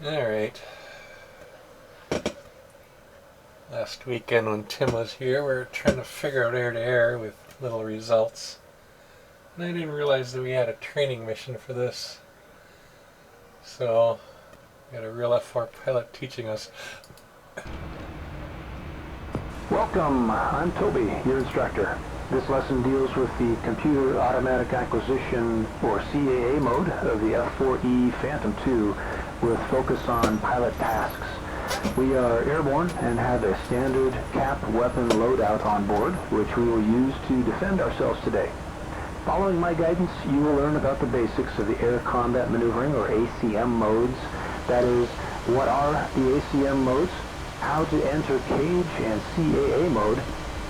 Alright. Last weekend when Tim was here, we were trying to figure out air-to-air with little results. And I didn't realize that we had a training mission for this. So, we got a real F-4 pilot teaching us. Welcome, I'm Toby, your instructor. This lesson deals with the Computer Automatic Acquisition, or CAA mode, of the F-4E Phantom II with focus on pilot tasks. We are airborne and have a standard cap weapon loadout on board, which we will use to defend ourselves today. Following my guidance, you will learn about the basics of the Air Combat Maneuvering, or ACM modes. That is, what are the ACM modes, how to enter cage and CAA mode,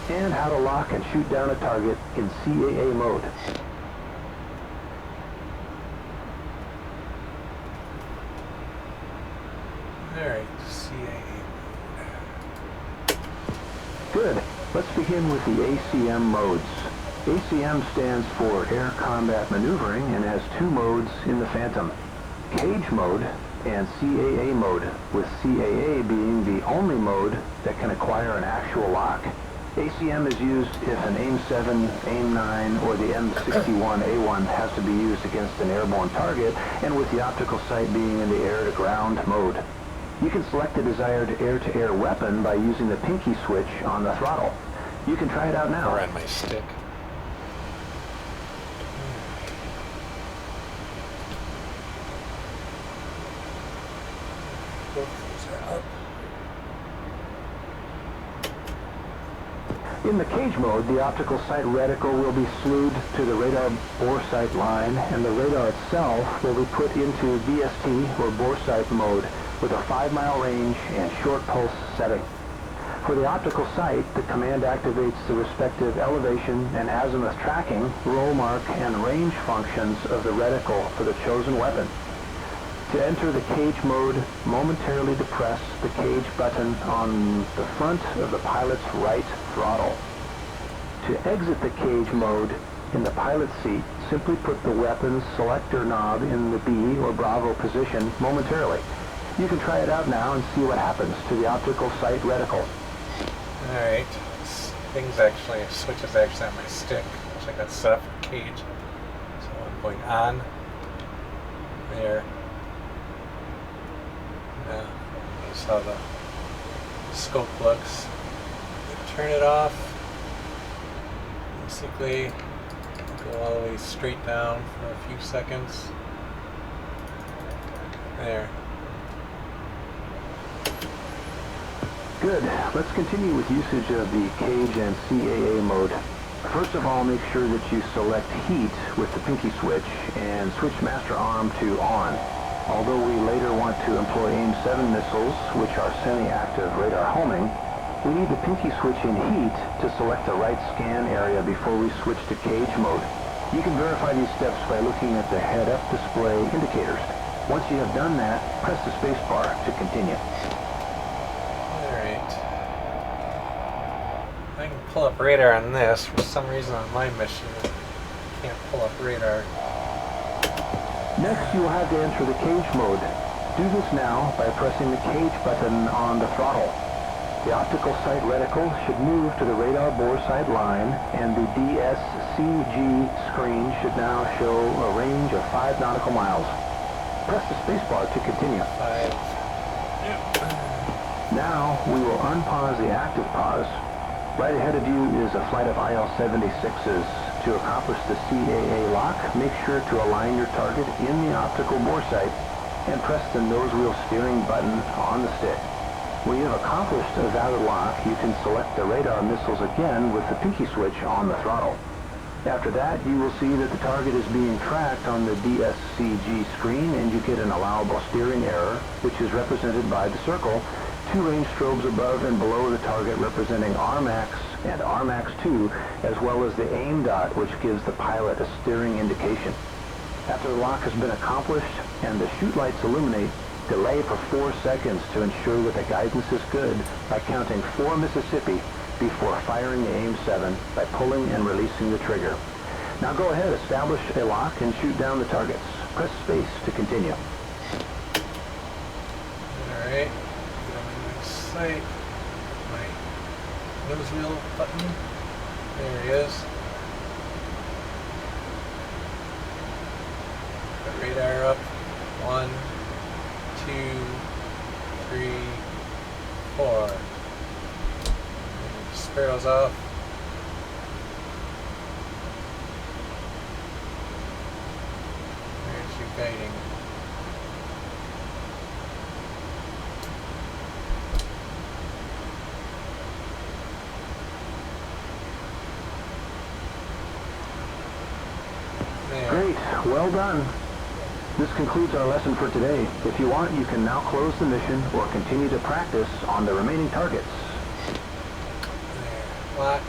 and how to lock and shoot down a target in CAA mode. Alright, CAA mode. Good. Let's begin with the ACM modes. ACM stands for Air Combat Maneuvering and has two modes in the Phantom: cage mode and CAA mode, with CAA being the only mode that can acquire an actual lock. ACM is used if an AIM-7, AIM-9, or the M61A1 has to be used against an airborne target, and with the optical sight being in the air-to-ground mode. You can select the desired air-to-air weapon by using the pinky switch on the throttle. You can try it out now. Or on my stick. Both those are up. In the cage mode, the optical sight reticle will be slewed to the radar bore sight line, and the radar itself will be put into BST, or bore sight mode, with a 5-mile range and short pulse setting. For the optical sight, the command activates the respective elevation and azimuth tracking, roll mark, and range functions of the reticle for the chosen weapon. To enter the cage mode, momentarily depress the cage button on the front of the pilot's right throttle. To exit the cage mode in the pilot seat, simply put the weapon's selector knob in the B or Bravo position momentarily. You can try it out now and see what happens to the optical sight reticle. Alright, switches actually on my stick, which I got set up for cage. So I'm going on, there. Now, notice how the scope looks. Turn it off. Basically, go all the way straight down for a few seconds. There. Good. Let's continue with usage of the cage and CAA mode. First of all, make sure that you select heat with the pinky switch and switch master arm to on. Although we later want to employ AIM-7 missiles, which are semi-active radar homing, we need the pinky switch in heat to select the right scan area before we switch to cage mode. You can verify these steps by looking at the head-up display indicators. Once you have done that, press the spacebar to continue. Alright. I can pull up radar on this. For some reason on my mission, I can't pull up radar. Next, you will have to enter the cage mode. Do this now by pressing the cage button on the throttle. The optical sight reticle should move to the radar bore sight line, and the DSCG screen should now show a range of 5 nautical miles. Press the spacebar to continue. 5. Now, we will unpause the active pause. Right ahead of you is a flight of IL-76s. To accomplish the CAA lock, make sure to align your target in the optical bore sight and press the nose wheel steering button on the stick. When you have accomplished a valid lock, you can select the radar missiles again with the pinky switch on the throttle. After that, you will see that the target is being tracked on the DSCG screen, and you get an allowable steering error, which is represented by the circle, 2 range strobes above and below the target representing RMAX and RMAX2, as well as the AIM dot, which gives the pilot a steering indication. After the lock has been accomplished and the chute lights illuminate, delay for 4 seconds to ensure that the guidance is good by counting 4 Mississippi before firing the AIM-7 by pulling and releasing the trigger. Now go ahead, establish a lock and shoot down the targets. Press space to continue. Alright, get on my new sight. My nose wheel button. There he is. Put radar up. 1, 2, 3, 4. Sparrows off. There's your guiding. There. Great, well done. This concludes our lesson for today. If you want, you can now close the mission or continue to practice on the remaining targets. There. Lock.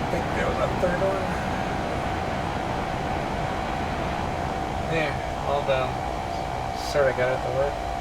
I think there was a third one. There, all done. Sorta got it to work.